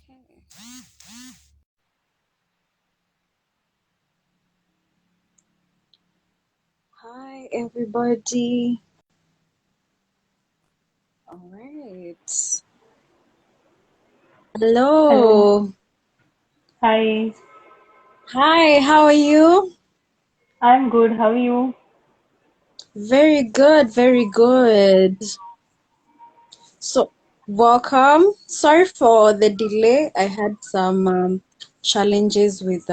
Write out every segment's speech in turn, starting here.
Okay. Hi, everybody. All right. Hello. Hello. Hi. Hi, how are you? I'm good. How are you? Very good, very good. So, welcome. Sorry for the delay. I had some challenges with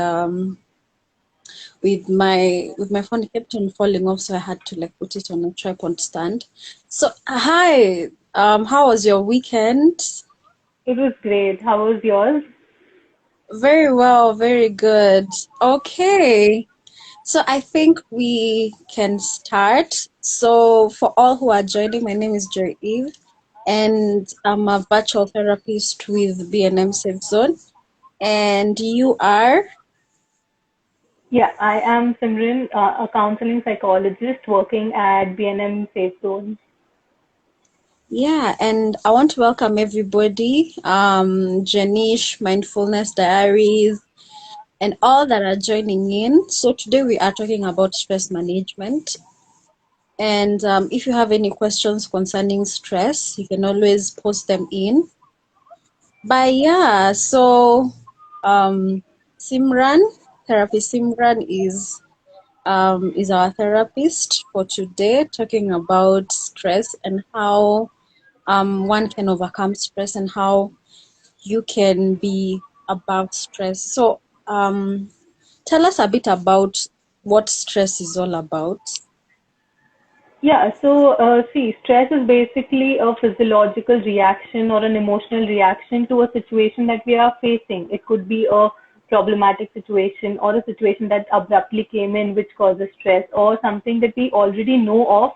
my phone. It kept on falling off, so I had to like put it on a tripod stand. So, hi. How was your weekend? It was great. How was yours? Very well, very good. Okay, so I think we can start. So for all who are joining, my name is Joy Eve, and I'm a virtual therapist with B&M SafeZone. And you are? Yeah, I am Simran, a counseling psychologist working at B&M SafeZone. Yeah, and I want to welcome everybody, Janish, Mindfulness Diaries, and all that are joining in. So today we are talking about stress management. And if you have any questions concerning stress, you can always post them in. But yeah, so Simran, therapist Simran is our therapist for today, talking about stress and how one can overcome stress and how you can be above stress. So tell us a bit about what stress is all about. Yeah, so see, stress is basically a physiological reaction or an emotional reaction to a situation that we are facing. It could be a problematic situation or a situation that abruptly came in which causes stress, or something that we already know of,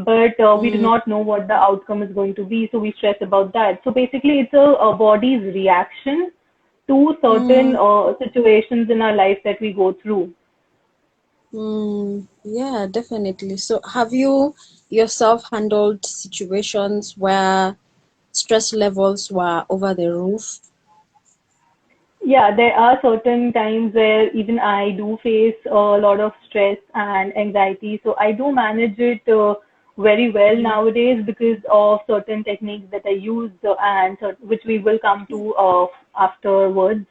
but we do Mm, not know what the outcome is going to be, so we stress about that. So basically, it's a body's reaction to certain mm. situations in our life that we go through. Yeah, definitely. So, have you yourself handled situations where stress levels were over the roof? Yeah, there are certain times where even I do face a lot of stress and anxiety. So I do manage it very well Mm, nowadays because of certain techniques that I use and which we will come to afterwards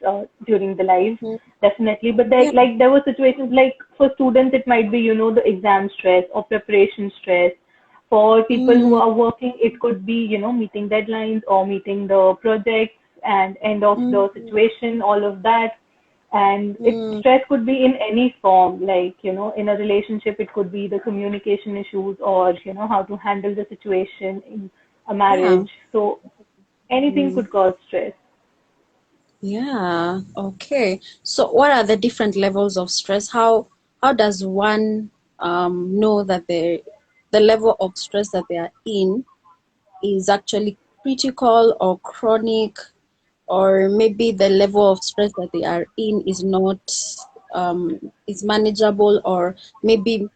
during the live, mm, definitely. But yeah. there were situations like for students, it might be, the exam stress or preparation stress. For people who Mm, are working, it could be, meeting deadlines or meeting the projects and end of mm, the situation, all of that. And mm, stress could be in any form, like, in a relationship, it could be the communication issues or, how to handle the situation in a yeah. marriage. So anything Mm, could cause stress. yeah. Okay. So, what are the different levels of stress? How does one know that the level of stress that they are in is actually critical or chronic, or maybe the level of stress that they are in is not is manageable, or maybe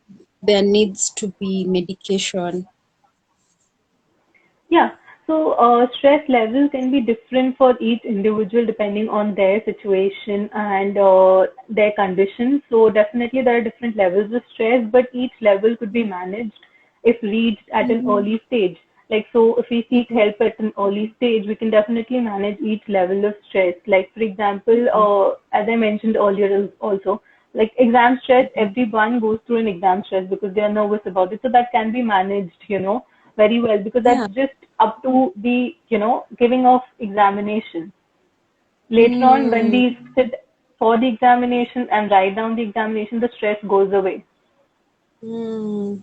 there needs to be medication. Yeah. So, stress level can be different for each individual depending on their situation and their condition. So, definitely there are different levels of stress, but each level could be managed if reached at an Mm-hmm. early stage. Like, so if we seek Mm-hmm. help at an early stage, we can definitely manage each level of stress. Like, for example, as I mentioned earlier also, like exam stress, Mm-hmm. everyone goes through an exam stress because they are nervous about it. So that can be managed, very well because Yeah. that's just up to the giving of examination. Later on, when Mm, we sit for the examination and write down the examination, the stress goes away. mm.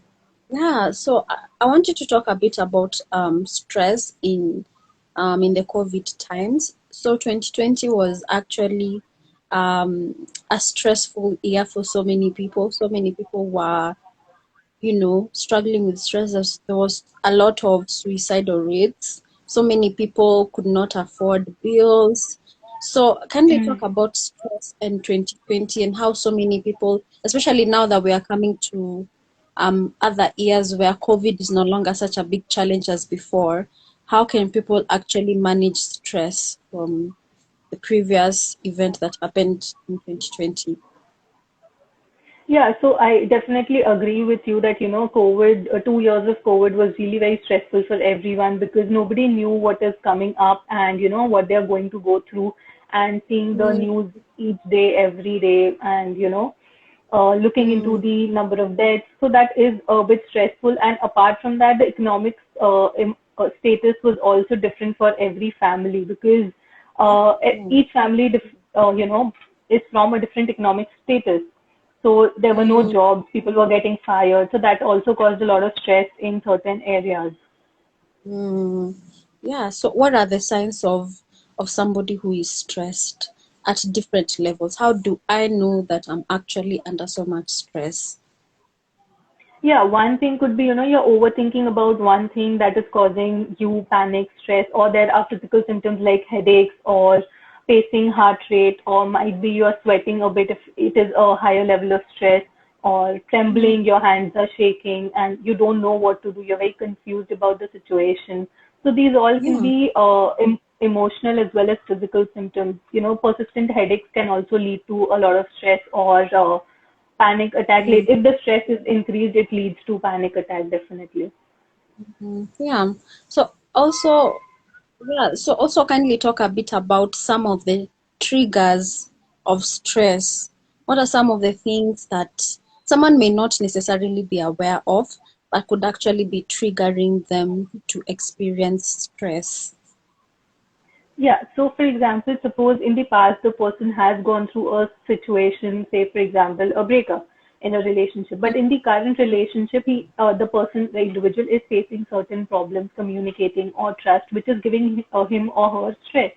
Yeah, so I want you to talk a bit about stress in the COVID times. So 2020 was actually a stressful year for so many people. So many people were, struggling with stress. There was a lot of suicidal rates. So many people could not afford bills. So can we talk Mm. about stress in 2020 and how so many people, especially now that we are coming to other years where COVID is no longer such a big challenge as before, how can people actually manage stress from? the previous event that happened in 2020? Yeah, so I definitely agree with you that, COVID, 2 years of COVID was really very stressful for everyone because nobody knew what is coming up and, what they're going to go through, and seeing the Mm, news each day, every day, and, looking into mm, the number of deaths. So that is a bit stressful. And apart from that, the economic status was also different for every family because mm, each family, is from a different economic status. So there were no mm, jobs, people were getting fired. So that also caused a lot of stress in certain areas. mm. Yeah, so what are the signs of somebody who is stressed at different levels? How do I know that I'm actually under so much stress? Yeah, one thing could be, you're overthinking about one thing that is causing you panic, stress, or there are physical symptoms like headaches or pacing heart rate, or might be you're sweating a bit if it is a higher level of stress, or Mm, trembling, your hands are shaking, and you don't know what to do. You're very confused about the situation. So these all can yeah. be emotional as well as physical symptoms. Persistent headaches can also lead to a lot of stress or panic attack. Mm, If the stress is increased, it leads to panic attack definitely. yeah. So also, yeah, so also kindly talk a bit about some of the triggers of stress. What are some of the things that someone may not necessarily be aware of, but could actually be triggering them to experience stress? Yeah. So, for example, suppose in the past the person has gone through a situation, say, for example, a breakup in a relationship, Mm, but in the current relationship, the person, the individual is facing certain problems communicating or trust, which is giving him or her stress.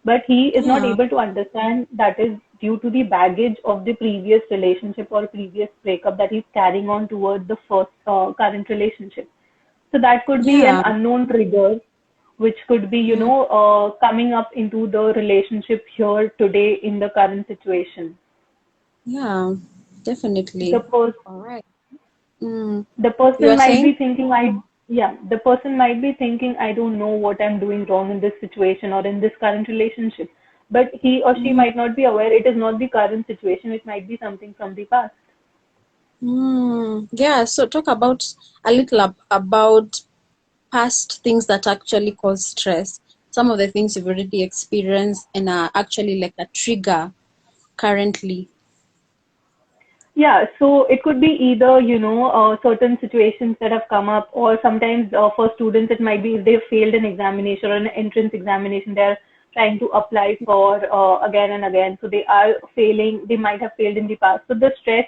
But he is not yeah, able to understand that is due to the baggage of the previous relationship or previous breakup that he's carrying on toward the first current relationship. So that could be an yeah, unknown trigger, which could be, mm, coming up into the relationship here today in the current situation. yeah, The definitely. person All right. Mm, the you person are might saying? be thinking, the person might be thinking, I don't know what I'm doing wrong in this situation or in this current relationship. But he or she Mm, might not be aware it is not the current situation, it might be something from the past. yeah, so talk about a little about past things that actually cause stress, some of the things you've already experienced and are actually like a trigger currently. Yeah, so it could be either, certain situations that have come up, or sometimes for students, it might be if they've failed an examination or an entrance examination, they're trying to apply for again and again. So they are failing, they might have failed in the past. So the stress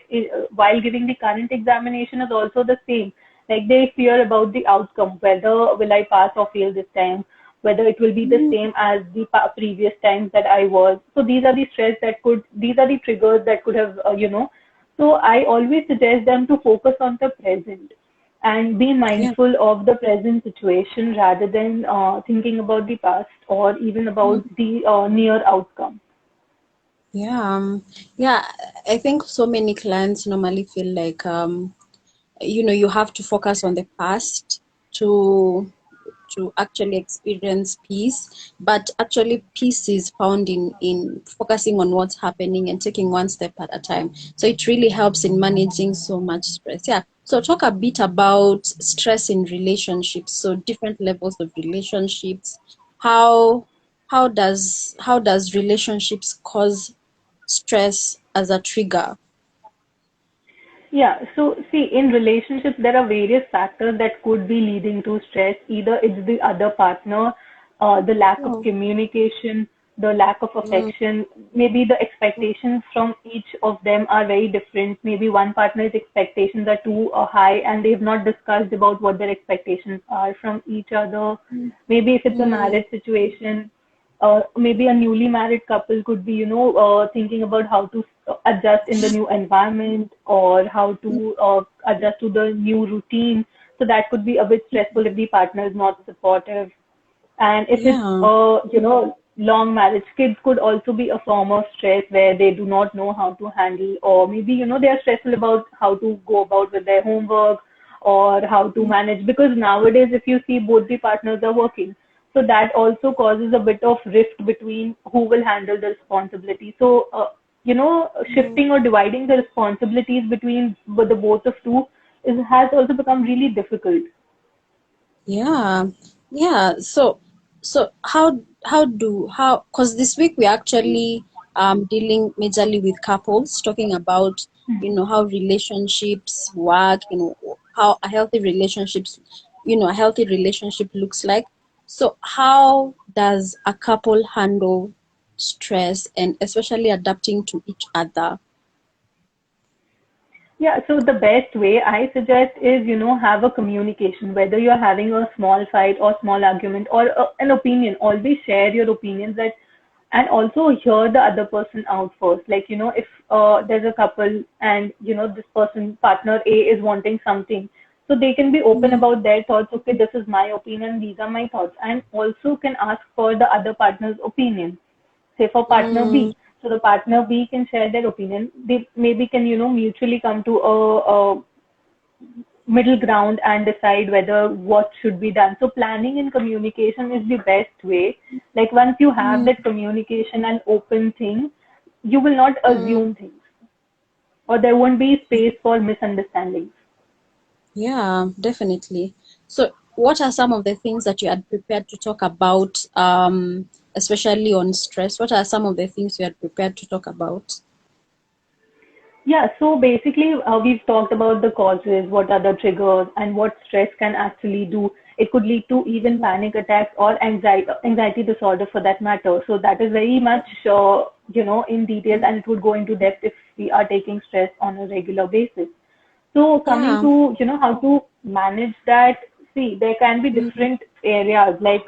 while giving the current examination is also the same. Like they fear about the outcome, whether will I pass or fail this time, whether it will be the Mm, same as the previous times that I was. So these are the triggers that could have, so I always suggest them to focus on the present and be yeah. mindful of the present situation rather than thinking about the past or even Mm, about the near outcome. yeah. Yeah. I think so many clients normally feel like you have to focus on the past to actually experience peace, but actually peace is found in focusing on what's happening and taking one step at a time. So it really helps in managing so much stress. Yeah, so talk a bit about stress in relationships, so different levels of relationships. How how does how does relationships cause stress as a trigger? Yeah, so see, in relationships, there are various factors that could be leading to stress. Either it's the other partner, the lack of Oh. communication, the lack of Mm, affection. Maybe the expectations from each of them are very different. Maybe one partner's expectations are too high and they've not discussed about what their expectations are from each other. mm, Maybe if it's a mm, marriage situation, maybe a newly married couple could be, thinking about how to adjust in the new environment or how mm, to adjust to the new routine. So that could be a bit stressful if the partner is not supportive. And if it's yeah. long marriage, kids could also be a form of stress where they do not know how to handle, or maybe, they are stressful about how to go about with their homework or how to Mm, manage. Because nowadays, if you see, both the partners are working. So that also causes a bit of rift between who will handle the responsibility. So, Mm. shifting or dividing the responsibilities between the both of two has also become really difficult. Yeah, yeah. So how because this week we actually dealing majorly with couples, talking about how relationships work, how a healthy relationship looks like. So how does a couple handle stress and especially adapting to each other? Yeah, so the best way I suggest is, have a communication, whether you're having a small fight or small argument or an opinion, always share your opinions and also hear the other person out first. Like, if there's a couple and, this person, partner A is wanting something, so they can be open Mm, about their thoughts. Okay, this is my opinion, these are my thoughts, and also can ask for the other partner's opinion, say for partner mm, B. So the partner B can share their opinion. They maybe can, mutually come to a middle ground and decide whether what should be done. So planning and communication is the best way. Like once you have mm, that communication and open thing, you will not mm. assume things or there won't be space for misunderstandings. Yeah, definitely. So, what are some of the things that you had prepared to talk about, especially on stress? What are some of the things you had prepared to talk about? Yeah, so basically, we've talked about the causes, what are the triggers, and what stress can actually do. It could lead to even panic attacks or anxiety disorder for that matter. So that is very much, in details, and it would go into depth if we are taking stress on a regular basis. So coming Yeah. to, how to manage that, see, there can be Mm, different areas. Like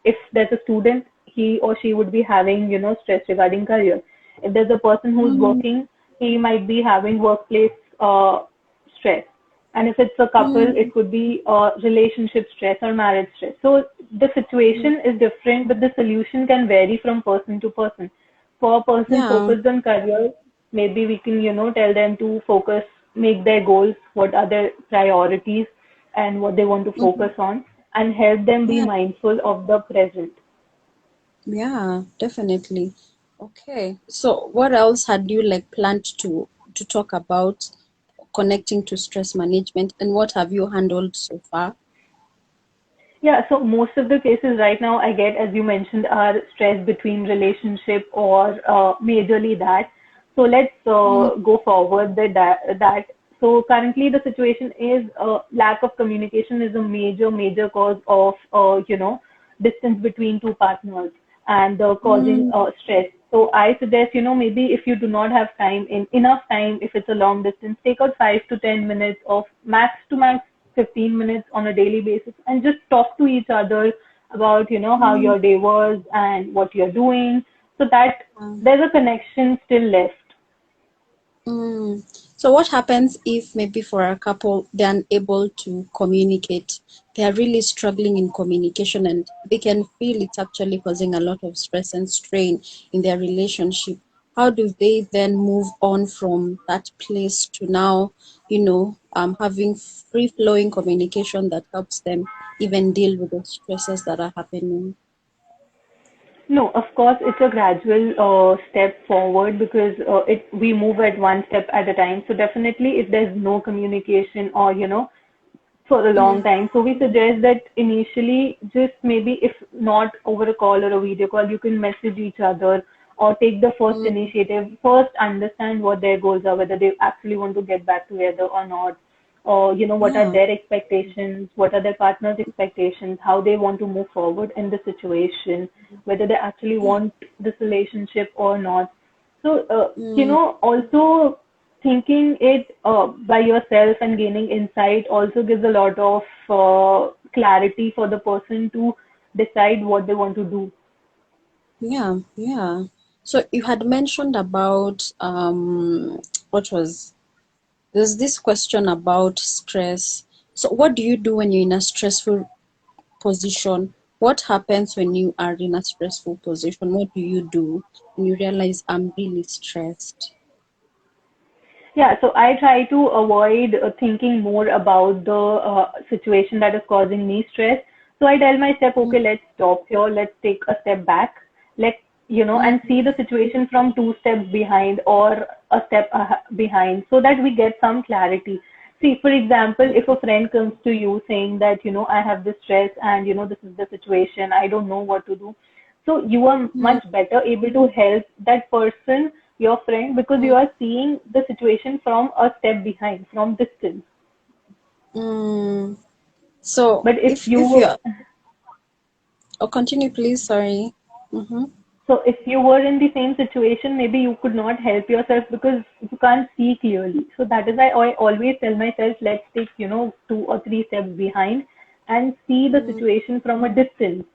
if there's a student, he or she would be having, stress regarding career. If there's a person who's mm, working, he might be having workplace stress. And if it's a couple, mm, it could be relationship stress or marriage stress. So the mm. situation is different, but the solution can vary from person to person. For a person Yeah. focused on career, maybe we can, tell them to focus, make their goals, what are their priorities, and what they want to Mhm. focus on, and help them be Yeah. mindful of the present. Yeah, definitely. Okay. So, what else had you like planned to talk about connecting to stress management, and what have you handled so far? Yeah, so most of the cases right now I get, as you mentioned, are stress between relationship or majorly that. So let's Mm, go forward with that. So currently the situation is lack of communication is a major cause of distance between two partners and causing mm, stress. So I suggest, maybe if you do not have time, in enough time, if it's a long distance, take out 5 to 10 minutes of max to max 15 minutes on a daily basis and just talk to each other about, how mm. your day was and what you're doing, so that Yeah. there's a connection still left. Mm. So what happens if maybe for a couple they're unable to communicate? They are really struggling in communication and they can feel it's actually causing a lot of stress and strain in their relationship. How do they then move on from that place to now, having free flowing communication that helps them even deal with the stresses that are happening? No, of course, it's a gradual step forward because it we move at one step at a time. So definitely, if there's no communication or for a long Mm, time, so we suggest that initially, just maybe if not over a call or a video call, you can message each other or take the first mm, initiative. First, understand what their goals are, whether they actually want to get back together or not, or what are yeah. their expectations, what are their partner's expectations, how they want to move forward in the situation, whether they actually Yeah. want this relationship or not. So Mm, also thinking it by yourself and gaining insight also gives a lot of clarity for the person to decide what they want to do. yeah, yeah. So you had mentioned about what was there's this question about stress. So what do you do when you're in a stressful position? What happens when you are in a stressful position? What do you do when you realize I'm really stressed? Yeah, so I try to avoid thinking more about the situation that is causing me stress. So I tell myself, okay, let's stop here. Let's take a step back. Let and see the situation from two steps behind or a step behind, so that we get some clarity. See, for example, if a friend comes to you saying that, I have this stress and, this is the situation, I don't know what to do. So you are much better able to help that person, your friend, because you are seeing the situation from a step behind, from distance. Mm. So But if you're, oh, continue, please. Sorry. Mm-hmm. if you were in the same situation, maybe you could not help yourself because you can't see clearly. So that is why I always tell myself, let's take, 2 or 3 steps behind and see the situation from a distance,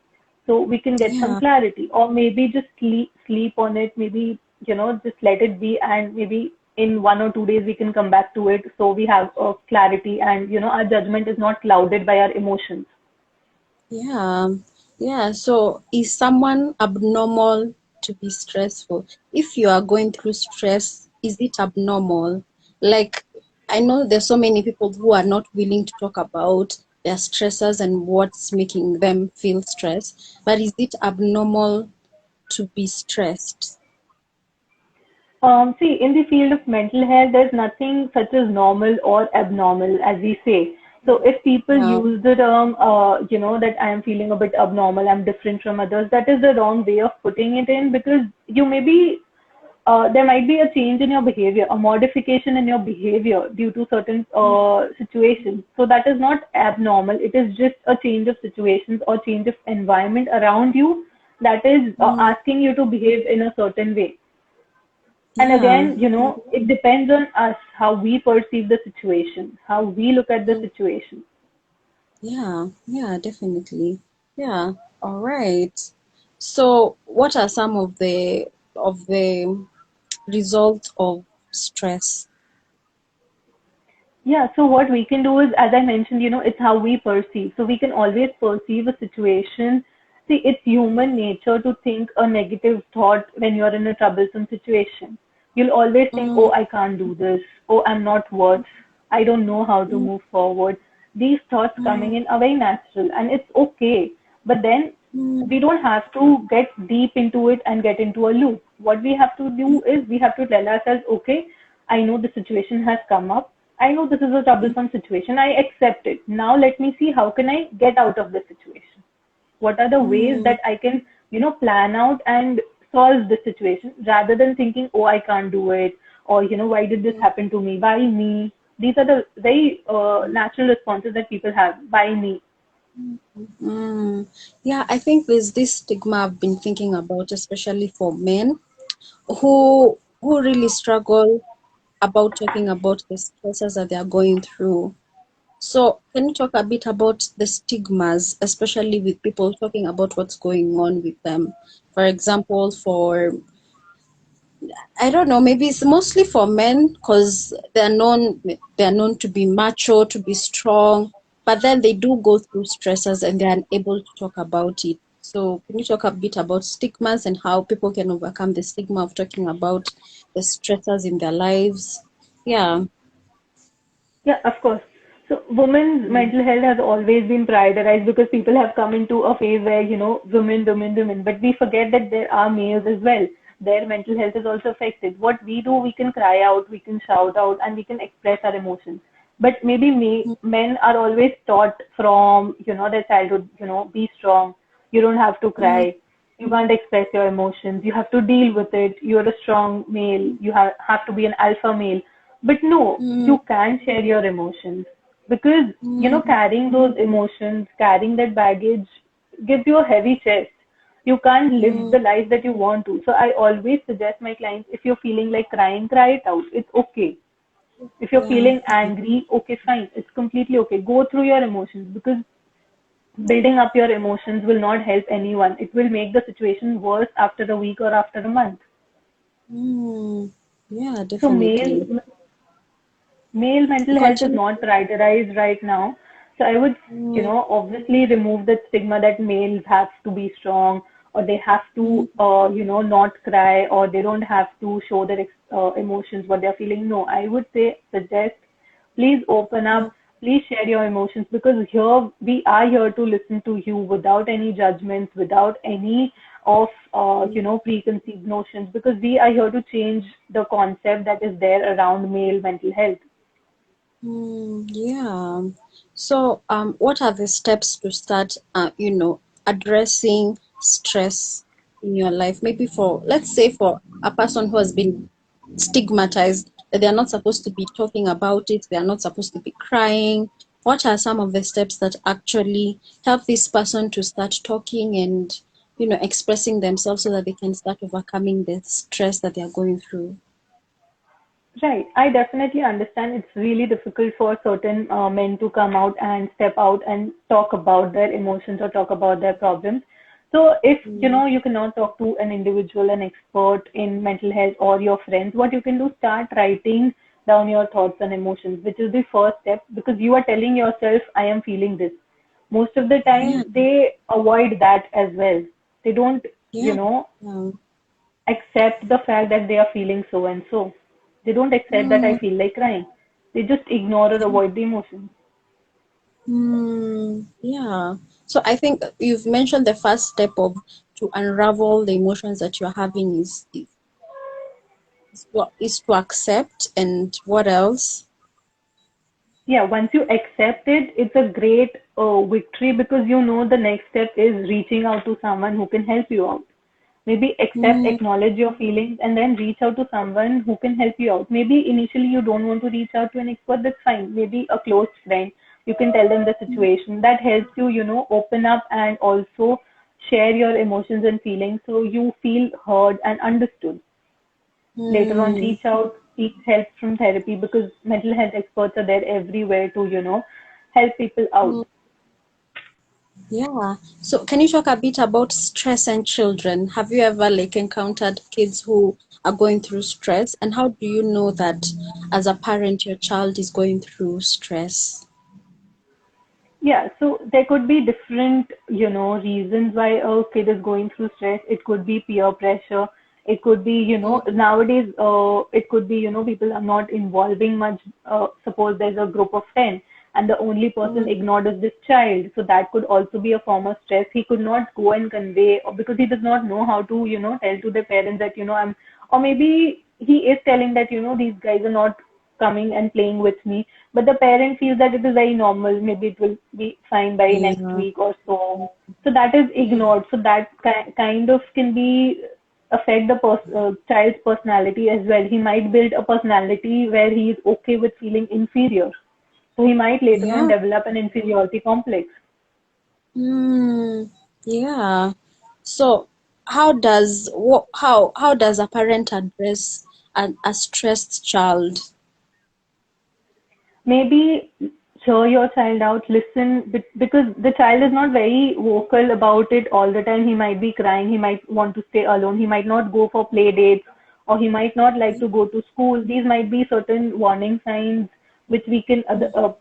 so we can get some Yeah. clarity, or maybe just sleep on it. Maybe, just let it be, and maybe in 1 or 2 days we can come back to it, so we have clarity, and our judgment is not clouded by our emotions. Yeah, yeah. So is someone abnormal to be stressful? If you are going through stress, is it abnormal? Like, I know there's so many people who are not willing to talk about their stressors and what's making them feel stressed, but is it abnormal to be stressed? See, in the field of mental health, there's nothing such as normal or abnormal, as we say. So if people Yeah. use the term, that I am feeling a bit abnormal, I'm different from others, that is the wrong way of putting it in, because you may be, there might be a change in your behavior, a modification in your behavior due to certain situations. So that is not abnormal. It is just a change of situations or change of environment around you that is Mm, asking you to behave in a certain way. And yeah. again, it depends on us how we perceive the situation, how we look at the Mm, situation. yeah. Yeah, definitely. Yeah. All right. So, what are some of the result of stress? Yeah, so what we can do is, as I mentioned, it's how we perceive. So we can always perceive a situation. See, it's human nature to think a negative thought when you're in a troublesome situation. You'll always think, oh, Mm, I can't do this. Oh, I'm not worth. I don't know how to mm, move forward. These thoughts mm, coming in are very natural, and it's okay. But then mm, we don't have to get deep into it and get into a loop. What we have to do is we have to tell ourselves, okay, I know the situation has come up. I know this is a mm, troublesome situation. I accept it. Now let me see how can I get out of this situation. What are the ways mm, that I can, plan out and solve the situation, rather than thinking, oh, I can't do it, or, why did this happen to me? Why me? These are the very natural responses that people have. Why me? mm. Yeah, I think there's this stigma I've been thinking about, especially for men who really struggle about talking about the stresses that they are going through. So, can you talk a bit about the stigmas, especially with people talking about what's going on with them? For example, for I don't know, maybe it's mostly for men because they're known to be macho, to be strong, but then they do go through stresses and they're unable to talk about it. So can you talk a bit about stigmas and how people can overcome the stigma of talking about the stresses in their lives? Yeah. Yeah, of course. So women's Mm, mental health has always been prioritized because people have come into a phase where, women, women, women. But we forget that there are males as well. Their mental health is also affected. What we do, we can cry out, we can shout out, and we can express our emotions. But maybe mm, men are always taught from, their childhood, be strong. You don't have to mm, cry. You can't express your emotions. You have to deal with it. You're a strong male. You have to be an alpha male. But no, mm, you can share your emotions, because, mm, carrying those emotions, carrying that baggage gives you a heavy chest. You can't live mm, the life that you want to. So I always suggest my clients, if you're feeling like crying, cry it out. It's okay. If you're yeah. feeling angry, okay, fine. It's completely okay. Go through your emotions, because building up your emotions will not help anyone. It will make the situation worse after a week or after a month. Mm, yeah, So definitely. male mental health is Continue. not prioritized right now. So I would, Mm, obviously remove the stigma that males have to be strong, or they have mm, to, not cry, or they don't have to show their emotions, what they're feeling. No, I would say, suggest, please open mm, up. Please share your emotions, because here we are here to listen to you without any judgments, without any of preconceived notions, because we are here to change the concept that is there around male mental health. Yeah. So, what are the steps to start, addressing stress in your life? Maybe for, let's say, for a person who has been stigmatized, that they are not supposed to be talking about it, they are not supposed to be crying. What are some of the steps that actually help this person to start talking and, expressing themselves so that they can start overcoming the stress that they are going through? Right. I definitely understand it's really difficult for certain men to come out and step out and talk about their emotions or talk about their problems. So if Mm, you cannot talk to an individual, an expert in mental health or your friends, what you can do, start writing down your thoughts and emotions, which is the first step, because you are telling yourself, I am feeling this. Most of the yeah, time they avoid that as well. They don't, you yeah. know, Yeah. accept the fact that they are feeling so and so. They don't accept that I Mm, feel like crying. They just ignore or yeah. avoid the emotion. Yeah. So I think you've mentioned the first step of to unravel the emotions that you're having is what is to accept, and what else? Yeah, once you accept it, it's a great victory, because you know the next step is reaching out to someone who can help you out. Maybe accept, Mm, acknowledge your feelings, and then reach out to someone who can help you out. Maybe initially you don't want to reach out to an expert, that's fine. Maybe a close friend. You can tell them the situation. That helps you, open up and also share your emotions and feelings so you feel heard and understood. Later on, mm, reach out, seek help from therapy, because mental health experts are there everywhere to, help people out. mm, yeah. So can you talk a bit about stress and children? Have you ever like encountered kids who are going through stress, and how do you know that as a parent your child is going through stress? Yeah, so there could be different, reasons why a kid is going through stress. It could be peer pressure. It could be, Mm, nowadays, it could be, people are not involving much. Suppose there's a group of 10 and the only mm, person ignored is this child. So that could also be a form of stress. He could not go and convey, or because he does not know how to, tell to the parents that, or maybe he is telling that, these guys are not coming and playing with me, but the parent feels that it is very normal, maybe it will be fine by next yeah. week or so. So that is ignored. So that kind of can be affect the child's personality as well. He might build a personality where he is okay with feeling inferior, so he might later on Yeah. develop an inferiority complex. Mm, yeah. So how does a parent address a stressed child? Maybe hear your child out, listen, because the child is not very vocal about it all the time. He might be crying, he might want to stay alone, he might not go for play dates, or he might not like to go to school. These might be certain warning signs which we can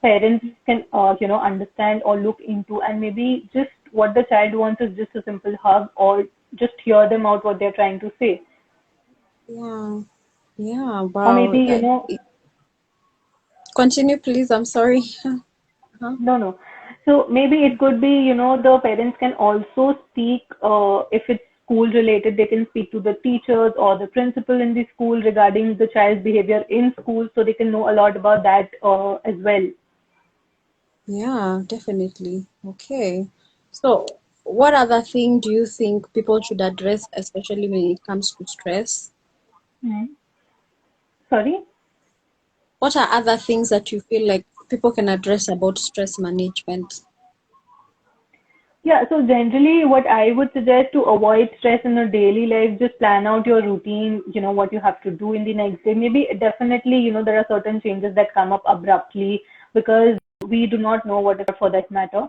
parents can understand or look into, and maybe just what the child wants is just a simple hug, or just hear them out what they're trying to say. Yeah. Yeah. Or maybe Wow. Continue, please. I'm sorry. Huh? no, no. So maybe it could be, the parents can also speak, if it's school related, they can speak to the teachers or the principal in the school regarding the child's behavior in school, so they can know a lot about that as well. Yeah, definitely. Okay. So, what other thing do you think people should address, especially when it comes to stress? Mhm. Sorry? What are other things that you feel like people can address about stress management? Yeah, so generally what I would suggest to avoid stress in a daily life, just plan out your routine, what you have to do in the next day. Maybe definitely, there are certain changes that come up abruptly, because we do not know what is for that matter.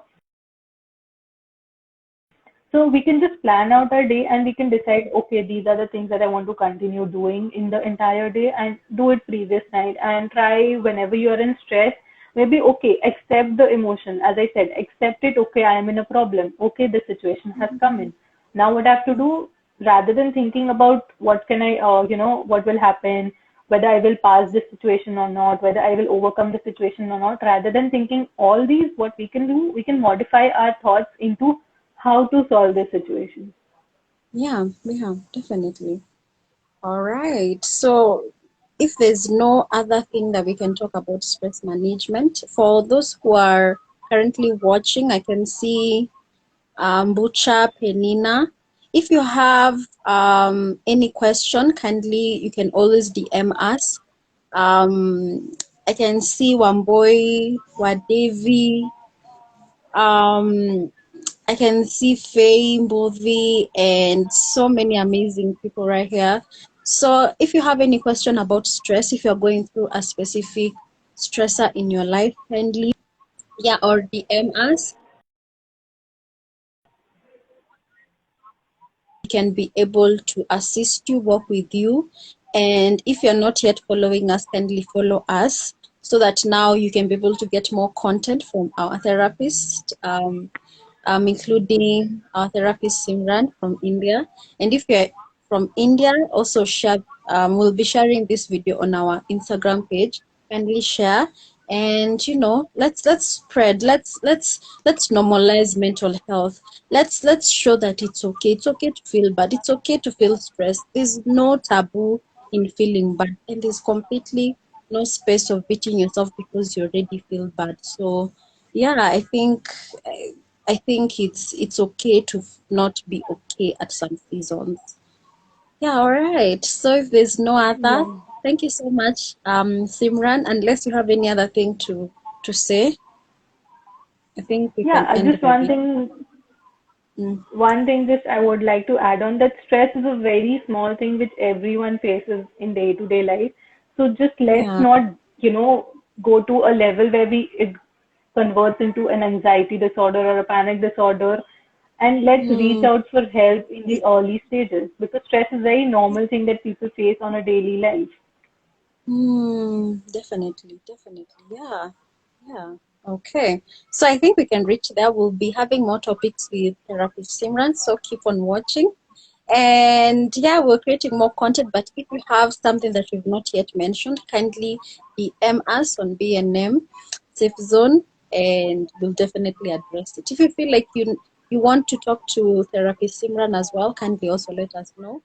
So we can just plan out our day and we can decide, okay, these are the things that I want to continue doing in the entire day, and do it previous night, and try whenever you are in stress. Maybe, okay, accept the emotion. As I said, accept it. Okay, I am in a problem. Okay, this situation has come in. Now what I have to do, rather than thinking about what can I, what will happen, whether I will pass this situation or not, whether I will overcome the situation or not. Rather than thinking all these, what we can do, we can modify our thoughts into how to solve this situation. Yeah, yeah, definitely. All right. So, if there's no other thing that we can talk about stress management, for those who are currently watching, I can see Bucha, Penina. If you have any question, kindly you can always DM us. I can see Wamboy, Wadevi, I can see Faye, Mbovi, and so many amazing people right here. So if you have any question about stress, if you're going through a specific stressor in your life, kindly, yeah, or DM us. Can be able to assist you, work with you. And if you're not yet following us, kindly follow us so that now you can be able to get more content from our therapist, including our therapist Simran from India. And if you're from India, also share. We'll be sharing this video on our Instagram page. Kindly share, and let's spread. Let's normalize mental health. Let's show that it's okay. It's okay to feel bad. It's okay to feel stressed. There's no taboo in feeling bad, and there's completely no space of beating yourself because you already feel bad. So yeah, I think it's okay to not be okay at some seasons. Yeah, all right. So if there's no other, Yeah. thank you so much, Simran. Unless you have any other thing to say, I think we can Yeah, end just the video. Mm, one thing just I would like to add on, that stress is a very small thing which everyone faces in day-to-day life. So just let's yeah. not, go to a level where it converts into an anxiety disorder or a panic disorder. And let's reach Mm, out for help in the early stages, because stress is a very normal thing that people face on a daily life. definitely, definitely. Yeah, yeah. Okay. So I think we can reach there. We'll be having more topics with therapist Simran. So keep on watching. And yeah, we're creating more content, but if you have something that we've not yet mentioned, kindly DM us on BNM SafeZone and we'll definitely address it. If you feel like you want to talk to therapist Simran as well, kindly also let us know.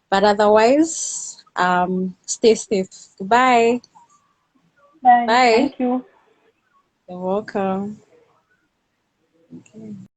But otherwise, stay safe. Goodbye. Bye. Bye. Thank you. You're welcome. Okay.